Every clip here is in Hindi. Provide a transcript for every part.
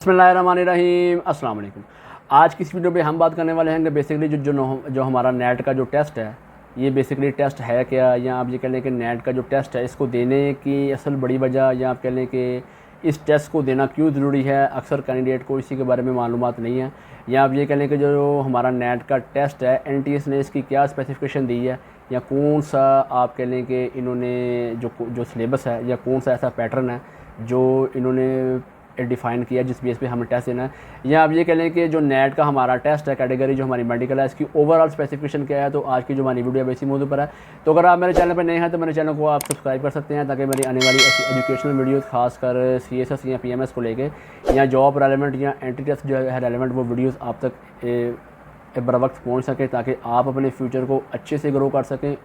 बिस्मिल्लाहिर्रहमानिर्रहीम अस्सलाम वालेकुम। आज की इस वीडियो पे हम बात करने वाले हैं कि बेसिकली जो हमारा नेट का जो टेस्ट है, ये बेसिकली टेस्ट है क्या, या आप ये कह लें कि नेट का जो टेस्ट है इसको देने की असल बड़ी वजह, या आप कह लें कि इस टेस्ट को देना क्यों ज़रूरी है। अक्सर कैंडिडेट को इसी के बारे में मालूमात नहीं है, या आप ये कह लें कि जो हमारा नेट का टेस्ट है NTS ने इसकी क्या स्पेसिफिकेशन दी है, या कौन सा आप कह लें कि इन्होंने जो सिलेबस है, या कौन सा ऐसा पैटर्न है जो इन्होंने डिफ़ाइन किया जिस बेस पे हमें टेस्ट देना है। या आप ये कह लें कि जो नेट का हमारा टेस्ट है कैटेगरी जो हमारी मेडिकल है, इसकी ओवरऑल स्पेसिफिकेशन क्या है। तो आज की जो हमारी वीडियो है इसी मौजू पर है। तो अगर आप मेरे चैनल पर नए हैं तो मेरे चैनल को आप सब्सक्राइब कर सकते हैं, ताकि मेरी आने वाली ऐसी एजुकेशनल वीडियोज़ खासकर CSS या PMS को लेके, या जॉब रेलेवेंट या एंट्री टेस्ट जो है रेलेवेंट, वो वीडियोज़ आप तक बर वक्त पहुँच सकें, ताकि आप अपने फ्यूचर को अच्छे से ग्रो कर सकें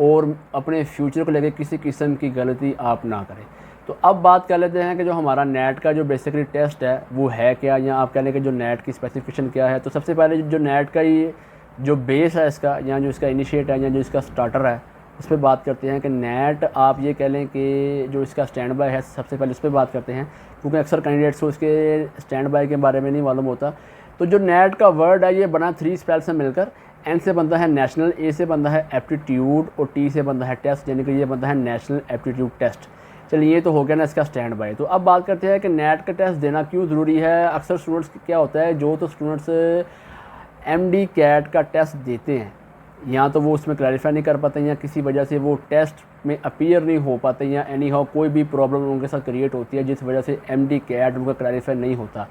और अपने फ्यूचर को लेकर किसी किस्म की गलती आप ना करें। तो अब बात कर लेते हैं कि जो हमारा नेट का जो बेसिकली टेस्ट है वो है क्या, या आप कह लें कि जो नेट की स्पेसिफिकेशन क्या है। तो सबसे पहले जो नेट का ये जो बेस है इसका, या जो इसका इनिशिएट है, या जो इसका स्टार्टर है, उस पर बात करते हैं कि नेट आप ये कह लें कि जो इसका स्टैंड बाय है, सबसे पहले उस पर बात करते हैं, क्योंकि अक्सर कैंडिडेट्स को इसके स्टैंड बाय के बारे में नहीं मालूम होता। तो जो नेट का वर्ड है ये बना 3 स्पेल से मिलकर। N से बनता है नेशनल, A से बनता है एप्टीट्यूड, और T से बनता है टेस्ट, यानी कि ये बनता है नेशनल एप्टीट्यूड टेस्ट। चलिए, ये तो हो गया ना इसका स्टैंड बाय। तो अब बात करते हैं कि नेट का टेस्ट देना क्यों ज़रूरी है। अक्सर स्टूडेंट्स क्या होता है, जो तो स्टूडेंट्स MD कैट का टेस्ट देते हैं, या तो वो उसमें क्लैरिफाई नहीं कर पाते, या किसी वजह से वो टेस्ट में अपीयर नहीं हो पाते, या एनी हाउ कोई भी प्रॉब्लम उनके साथ क्रिएट होती है जिस वजह से MD कैट उनका क्लैरिफाई नहीं होता।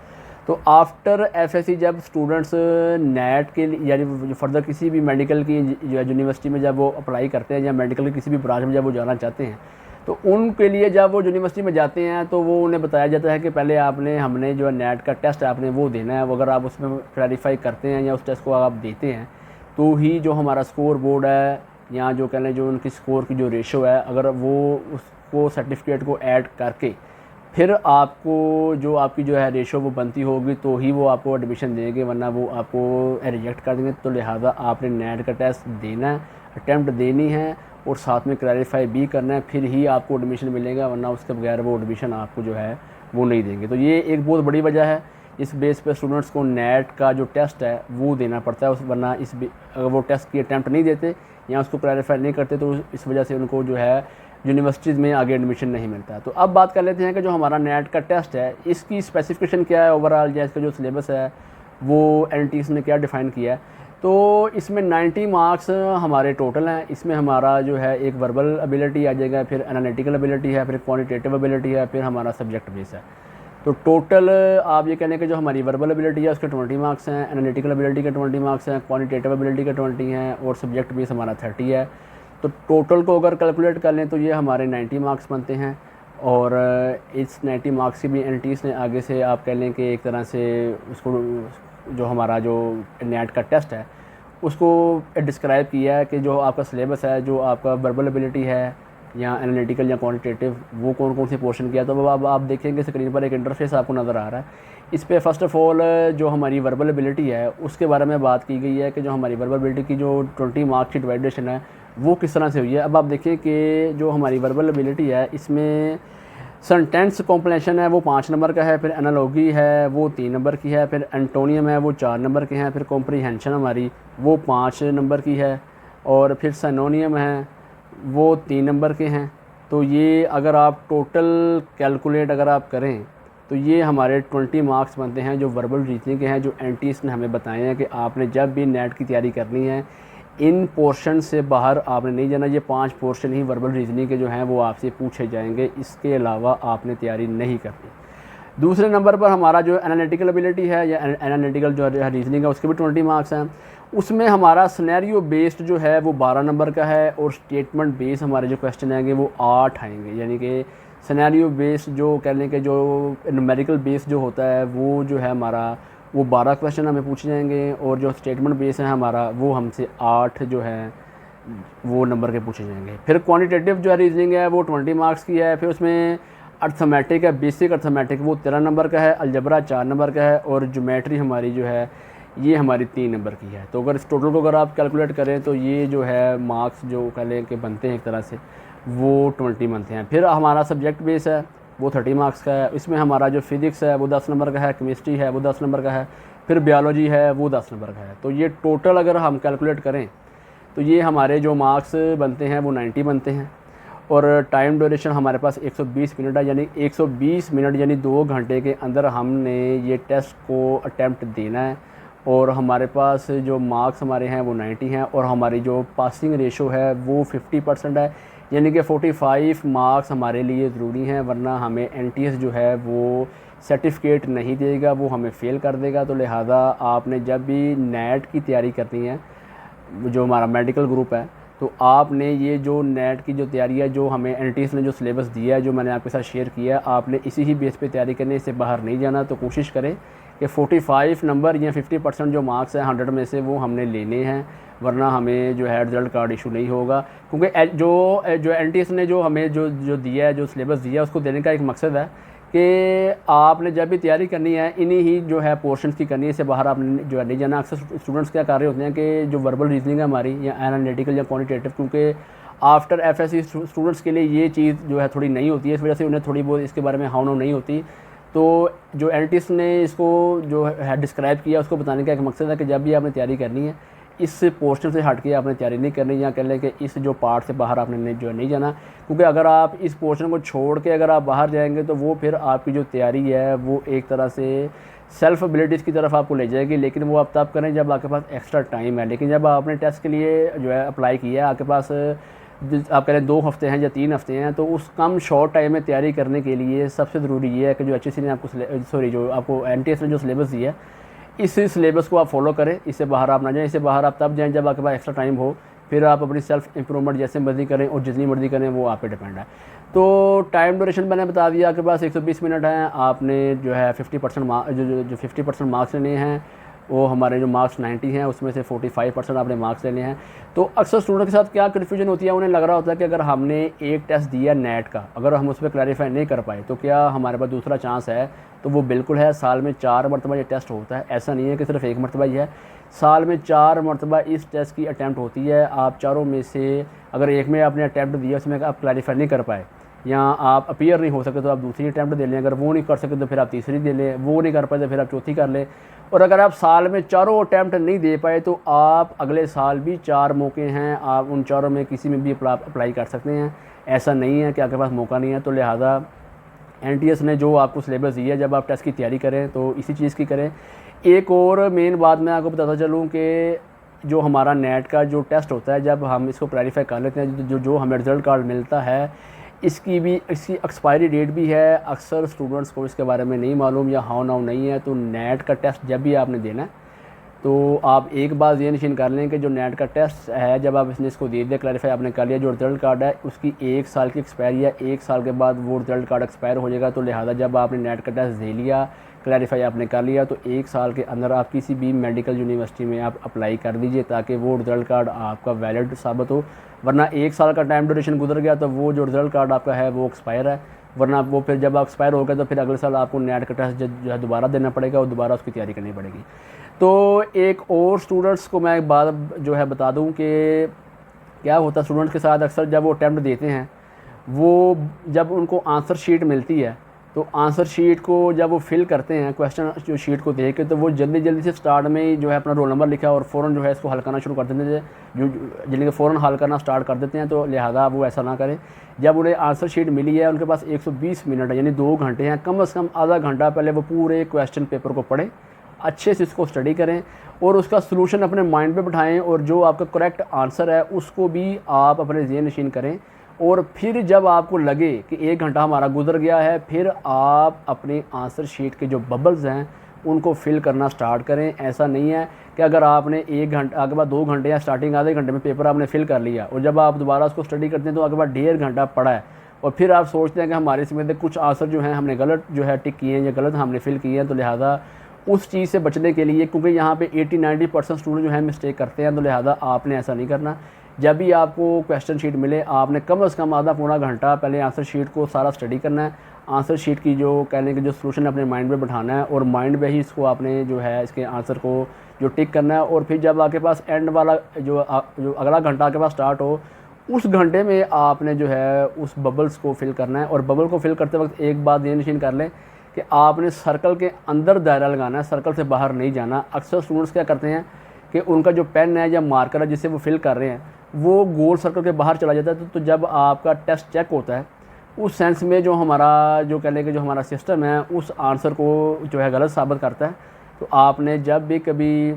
तो आफ्टर FSC जब स्टूडेंट्स नेट के लिए, यानी फर्दर किसी भी मेडिकल की यूनिवर्सिटी में जब वो अप्लाई करते हैं, या मेडिकल के किसी भी ब्रांच में जब वो जाना चाहते हैं, तो उनके लिए जब वो यूनिवर्सिटी में जाते हैं तो वो उन्हें बताया जाता है कि पहले हमने जो है नेट का टेस्ट है आपने वो देना है। वो अगर आप उसमें क्लैरिफाई करते हैं या उस टेस्ट को आप देते हैं, तो ही जो हमारा स्कोर बोर्ड है, या जो कह लें जो उनकी स्कोर की जो रेशो है, अगर वो उसको सर्टिफिकेट को ऐड करके फिर आपको जो आपकी जो है रेशो वो बनती होगी, तो ही वो आपको एडमिशन देंगे, वरना वो आपको रिजेक्ट कर देंगे। तो लिहाजा आपने नेट का टेस्ट देना है, अटैम्प्ट देनी है, और साथ में क्लैरिफाई भी करना है, फिर ही आपको एडमिशन मिलेगा, वरना उसके बगैर वो एडमिशन आपको जो है वो नहीं देंगे। तो ये एक बहुत बड़ी वजह है, इस बेस पे स्टूडेंट्स को नेट का जो टेस्ट है वो देना पड़ता है। वरना अगर वो टेस्ट की अटैम्प्ट नहीं देते या उसको क्लैरिफाई नहीं करते, तो इस वजह से उनको जो है यूनिवर्सिटीज़ में आगे एडमिशन नहीं मिलता। तो अब बात कर लेते हैं कि जो हमारा नेट का टेस्ट है इसकी स्पेसिफिकेशन क्या है ओवरऑल, या इसका जो सिलेबस है वो NTS ने क्या डिफ़ाइन किया है। तो इसमें 90 मार्क्स हमारे टोटल हैं। इसमें हमारा जो है एक वर्बल एबिलिटी आ जाएगा, फिर एनालिटिकल एबिलिटी है, फिर क्वांटिटेटिव एबिलिटी है, फिर हमारा सब्जेक्ट बेस है। तो टोटल आप ये कहने कि जो हमारी वर्बल एबिलिटी है उसके 20 मार्क्स हैं, एनालिटिकल एबिलिटी के 20 मार्क्स हैं, क्वांटिटेटिव एबिलिटी के 20 हैं, और सब्जेक्ट बेस हमारा 30 है। तो टोटल को अगर कैलकुलेट कर लें तो ये हमारे 90 मार्क्स बनते हैं। और इस 90 मार्क्स की भी NTS ने आगे से आप कह लें कि एक तरह से उसको जो हमारा जो नेट का टेस्ट है उसको डिस्क्राइब किया है कि जो आपका सिलेबस है, जो आपका वर्बल एबिलिटी है, या एनालिटिकल या क्वांटिटेटिव, वो कौन कौन सी पोर्शन किया। तो अब आप देखेंगे स्क्रीन पर एक इंटरफेस आपको नज़र आ रहा है। इस पे फर्स्ट ऑफ़ ऑल जो हमारी वर्बल एबिलिटी है उसके बारे में बात की गई है कि जो हमारी वर्बल एबिलिटी की जो 20 मार्क्स की डिवाइडेशन है वो किस तरह से हुई है। अब आप देखिए कि जो हमारी वर्बल एबिलिटी है इसमें सेंटेंस कॉम्प्लेशन है वो 5 नंबर का है, फिर एनालॉगी है वो 3 नंबर की है, फिर एंटोनियम है वो 4 नंबर के हैं, फिर कॉम्प्रीहेंशन हमारी वो 5 नंबर की है, और फिर सिनोनियम है वो 3 नंबर के हैं। तो ये अगर आप टोटल कैलकुलेट अगर आप करें तो ये हमारे 20 मार्क्स बनते हैं जो वर्बल रीजनिंग के हैं, जो NTS ने हमें बताए हैं कि आपने जब भी नेट की तैयारी करनी है इन पोर्शन से बाहर आपने नहीं जाना। ये 5 पोर्शन ही वर्बल रीजनिंग के जो हैं वो आपसे पूछे जाएंगे, इसके अलावा आपने तैयारी नहीं करनी। दूसरे नंबर पर हमारा जो एनालिटिकल एबिलिटी है, या एनालिटिकल जो रीजनिंग है, उसके भी 20 मार्क्स हैं। उसमें हमारा सिनेरियो बेस्ड जो है वो 12 नंबर का है, और स्टेटमेंट बेस्ड हमारे जो क्वेश्चन आएंगे वो 8 आएंगे। यानी कि सिनेरियो बेस्ड जो कह लें कि जो न्यूमेरिकल बेस्ड जो होता है वो जो है हमारा वो 12 क्वेश्चन हमें पूछे जाएंगे, और जो स्टेटमेंट बेस है हमारा वो हमसे 8 जो है वो नंबर के पूछे जाएंगे। फिर क्वांटिटेटिव जो है रीजनिंग है वो 20 मार्क्स की है। फिर उसमें अर्थमेटिक है, बेसिक अर्थमेटिक, वो 13 नंबर का है, अलजबरा 4 नंबर का है, और ज्योमेट्री हमारी जो है ये हमारी 3 नंबर की है। तो अगर इस टोटल को अगर आप कैलकुलेट करें तो ये जो है मार्क्स जो कह लें कि बनते हैं एक तरह से वो 20 बनते हैं। फिर हमारा सब्जेक्ट बेस है वो 30 मार्क्स का है। इसमें हमारा जो फिज़िक्स है वो 10 नंबर का है, केमिस्ट्री है वो 10 नंबर का है, फिर बायोलॉजी है वो 10 नंबर का है। तो ये टोटल अगर हम कैलकुलेट करें तो ये हमारे जो मार्क्स बनते हैं वो 90 बनते हैं। और टाइम ड्यूरेशन हमारे पास 120 मिनट है, यानी 120 मिनट यानी 2 घंटे के अंदर हमने ये टेस्ट को अटैम्प्ट देना है। और हमारे पास जो मार्क्स हमारे हैं वो 90 हैं, और हमारी जो पासिंग रेशो है वो 50% है, यानी कि 45 मार्क्स हमारे लिए ज़रूरी हैं, वरना हमें एनटीएस जो है वो सर्टिफिकेट नहीं देगा, वो हमें फ़ेल कर देगा। तो लिहाजा आपने जब भी नेट की तैयारी करनी है, जो हमारा मेडिकल ग्रुप है, तो आपने ये जो नेट की जो तैयारी है, जो हमें एनटीएस ने जो सिलेबस दिया है, जो मैंने आपके साथ शेयर किया है, आपने इसी ही बेस पे तैयारी करनी है, इससे बाहर नहीं जाना। तो कोशिश करें कि 45 नंबर या 50% जो मार्क्स हैं 100 में से वो हमने लेने हैं, वरना हमें जो है रिजल्ट कार्ड इशू नहीं होगा। क्योंकि जो एनटीएस ने जो हमें जो दिया है, जो सिलेबस दिया है, उसको देने का एक मकसद है कि आपने जब भी तैयारी करनी है इन्हीं ही जो है पोर्शंस की करनी है, इससे बाहर आपने जो है नहीं जाना। अक्सर स्टूडेंट्स क्या कर रहे होते हैं कि जो वर्बल रीजनिंग है हमारी, या एनालिटिकल या क्वांटिटेटिव, क्योंकि आफ्टर एफएससी स्टूडेंट्स के लिए ये चीज़ जो है थोड़ी नई होती है, इस वजह से उन्हें थोड़ी बहुत इसके बारे में हाउ नाउ नहीं होती। तो जो एनटीएस ने इसको जो है डिस्क्राइब किया, उसको बताने का एक मकसद है कि जब भी आपने तैयारी करनी है, इस पोर्शन से हट के आपने तैयारी नहीं करनी, या कह लें कि इस जो पार्ट से बाहर आपने जो है नहीं जाना। क्योंकि अगर आप इस पोर्शन को छोड़ के अगर आप बाहर जाएंगे तो वो फिर आपकी जो तैयारी है वो एक तरह से सेल्फ एबिलिटीज़ की तरफ आपको ले जाएगी। लेकिन वो आप तब करें जब आपके पास एक्स्ट्रा टाइम है। लेकिन जब आपने टेस्ट के लिए जो है अप्लाई किया है, आपके पास आप कह रहे हैं 2 हफ्ते हैं या 3 हफ्ते हैं, तो उस कम शॉर्ट टाइम में तैयारी करने के लिए सबसे ज़रूरी ये है कि जो एचएससी ने आपको जो आपको एनटीएस ने जो सिलेबस दिया है, इस सिलेबस को आप फॉलो करें, इससे बाहर आप ना जाएं। इससे बाहर आप तब जाएं जब आपके पास एक्स्ट्रा टाइम हो, फिर आप अपनी सेल्फ इंप्रूवमेंट जैसे मर्जी करें और जितनी मर्जी करें, वो आप पे डिपेंड है। तो टाइम ड्यूरेशन मैंने बता दिया, आपके पास 120 मिनट हैं, आपने जो है 50% जो 50% मार्क्स लेने हैं, वो हमारे जो मार्क्स 90 हैं उसमें से 45% आपने मार्क्स लेने हैं। तो अक्सर स्टूडेंट के साथ क्या कन्फ्यूजन होती है, उन्हें लग रहा होता है कि अगर हमने एक टेस्ट दिया नेट का, अगर हम उस पर क्लैरिफाई नहीं कर पाए तो क्या हमारे पास दूसरा चांस है? तो वो बिल्कुल है। साल में 4 मरतबा ये टेस्ट होता है, ऐसा नहीं है कि सिर्फ 1 मरतबा ही है। साल में 4 मरतबा इस टेस्ट की अटैम्प्ट होती है। आप चारों में से अगर एक में आपने अटैम्प्ट दिया, उसमें आप क्लैरिफाई नहीं कर पाए या आप अपीयर नहीं हो सके तो आप दूसरी अटैम्प्ट दे लें, अगर वो नहीं कर सके तो फिर आप तीसरी दे लें, वो नहीं कर पाए तो फिर आप चौथी कर लें। और अगर आप साल में चारों अटैम्प्ट नहीं दे पाए तो आप अगले साल भी 4 मौके हैं, आप उन चारों में किसी में भी अप्लाई कर सकते हैं। ऐसा नहीं है कि आपके पास मौका नहीं है। तो लिहाजा एनटीएस ने जो आपको सिलेबस दिया है, जब आप टेस्ट की तैयारी करें तो इसी चीज़ की करें। एक और मेन बात मैं आपको बताता चलूँ कि जो हमारा नेट का जो टेस्ट होता है, जब हम इसको क्लैरिफाई कर लेते हैं, जो हमें रिज़ल्ट कार्ड मिलता है, इसकी एक्सपायरी डेट भी है। अक्सर स्टूडेंट्स को इसके बारे में नहीं मालूम या हाउ नाउ नहीं है। तो नेट का टेस्ट जब भी आपने देना है तो आप एक बार ये निश्चित कर लें कि जो नेट का टेस्ट है, जब आप इसको दे दिया, क्लैरिफाई आपने कर लिया, जो रिज़ल्ट कार्ड है उसकी 1 साल की एक्सपायरी है, 1 साल के बाद वो रिज़ल्ट कार्ड एक्सपायर हो जाएगा। तो लिहाजा जब आपने नेट का टेस्ट दे लिया, क्लैरिफाई आपने कर लिया, तो 1 साल के अंदर आप किसी भी मेडिकल यूनिवर्सिटी में आप अप्लाई कर दीजिए, ताकि वो रिज़ल्ट कार्ड आपका वैलिड साबित हो। वरना 1 साल का टाइम ड्यूरेशन गुजर गया तो वो जो रिज़ल्ट कार्ड आपका है वो एक्सपायर है। वरना वो फिर जब आप एक्सपायर हो गया तो फिर अगले साल आपको नेट का टेस्ट जो है दोबारा देना पड़ेगा और दोबारा उसकी तैयारी करनी पड़ेगी। तो एक और स्टूडेंट्स को मैं एक बात जो है बता दूं कि क्या होता है स्टूडेंट्स के साथ, अक्सर जब वो अटैम्प्ट देते हैं, वो जब उनको आंसर शीट मिलती है, तो आंसर शीट को जब वो फिल करते हैं, क्वेश्चन जो शीट को देख के, तो वो जल्दी से स्टार्ट में ही जो है अपना रोल नंबर लिखा और फ़ौरन जो है इसको हल करना शुरू कर देते हैं, जो जल्दी फ़ौरन हल करना स्टार्ट कर देते हैं। तो लिहाजा वो ऐसा ना करें। जब उन्हें आंसर शीट मिली है, उनके पास 120 मिनट है, यानी 2 घंटे हैं, कम से कम आधा घंटा पहले वो पूरे क्वेश्चन पेपर को पढ़ें, अच्छे से इसको स्टडी करें और उसका सलूशन अपने माइंड पे बिठाएं, और जो आपका करेक्ट आंसर है उसको भी आप अपने ज़हन नशीन करें। और फिर जब आपको लगे कि 1 घंटा हमारा गुजर गया है, फिर आप अपने आंसर शीट के जो बबल्स हैं उनको फिल करना स्टार्ट करें। ऐसा नहीं है कि अगर आपने 1 घंटा, आगे बाद 2 घंटे या स्टार्टिंग आधे घंटे में पेपर आपने फिल कर लिया और जब आप दोबारा उसको स्टडी करते हैं तो आगे बाद 1.5 घंटा पड़ा है, और फिर आप सोचते हैं कि हमारे इसमें से कुछ आंसर जो हैं हमने गलत जो है टिक किए हैं या गलत हमने फिल किए हैं। तो लिहाजा उस चीज़ से बचने के लिए, क्योंकि यहाँ पे 80-90% स्टूडेंट जो है मिस्टेक करते हैं, तो लिहाजा आपने ऐसा नहीं करना। जब भी आपको क्वेश्चन शीट मिले, आपने कम से कम आधा पौना घंटा पहले आंसर शीट को सारा स्टडी करना है, आंसर शीट की जो कहने के जो सलूशन अपने माइंड में बैठाना है, और माइंड में ही इसको आपने जो है इसके आंसर को जो टिक करना है। और फिर जब आपके पास एंड वाला जो अगला घंटा आपके पास स्टार्ट हो, उस घंटे में आपने जो है उस बबल्स को फिल करना है। और बबल को फिल करते वक्त एक बात ये निश्चित कर लें कि आपने सर्कल के अंदर दायरा लगाना है, सर्कल से बाहर नहीं जाना। अक्सर स्टूडेंट्स क्या करते हैं कि उनका जो पेन है या मार्कर है जिससे वो फिल कर रहे हैं वो गोल सर्कल के बाहर चला जाता है। तो जब आपका टेस्ट चेक होता है उस सेंस में जो हमारा जो कह लें कि जो हमारा सिस्टम है उस आंसर को जो है गलत साबित करता है। तो आपने जब भी कभी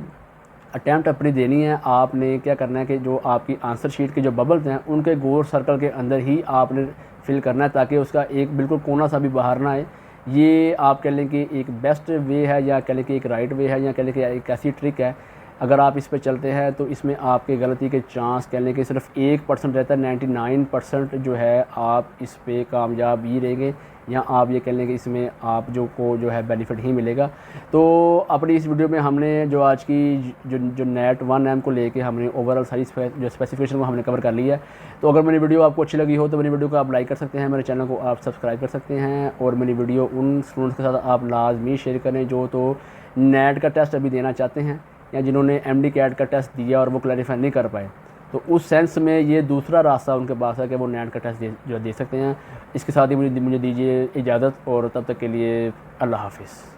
अटैम्प्ट अपनी देनी है, आपने क्या करना है कि जो आपकी आंसर शीट के जो बबल्स हैं उनके गोल सर्कल के अंदर ही आपने फिल करना है, ताकि उसका एक बिल्कुल कोना सा भी बाहर ना आए। ये आप कह लें कि एक बेस्ट वे है, या कह लें कि एक राइट वे है, या कह लें कि एक ऐसी ट्रिक है। अगर आप इस पे चलते हैं तो इसमें आपके गलती के चांस कह लें कि सिर्फ 1% रहता है, 99% जो है आप इस पे कामयाब ही रहेंगे, या आप ये कह लें कि इसमें आप जो है बेनिफिट ही मिलेगा। तो अपनी इस वीडियो में हमने जो आज की जो नेट 1M को लेके हमने ओवरऑल सारी जो स्पेसिफिकेशन को हमने कवर कर लिया है। तो अगर मेरी वीडियो आपको अच्छी लगी हो तो मेरी वीडियो को आप लाइक कर सकते हैं, मेरे चैनल को आप सब्सक्राइब कर सकते हैं, और मेरी वीडियो उन स्टूडेंट्स के साथ आप लाजमी शेयर करें जो तो नेट का टेस्ट अभी देना चाहते हैं, या जिन्होंने MD कैट का टेस्ट दिया और वो क्लैरिफाई नहीं कर पाए। तो उस सेंस में ये दूसरा रास्ता उनके पास है कि वो नेट का टेस्ट जो दे सकते हैं। इसके साथ ही मुझे दीजिए इजाज़त, और तब तक के लिए अल्लाह हाफ़िज़।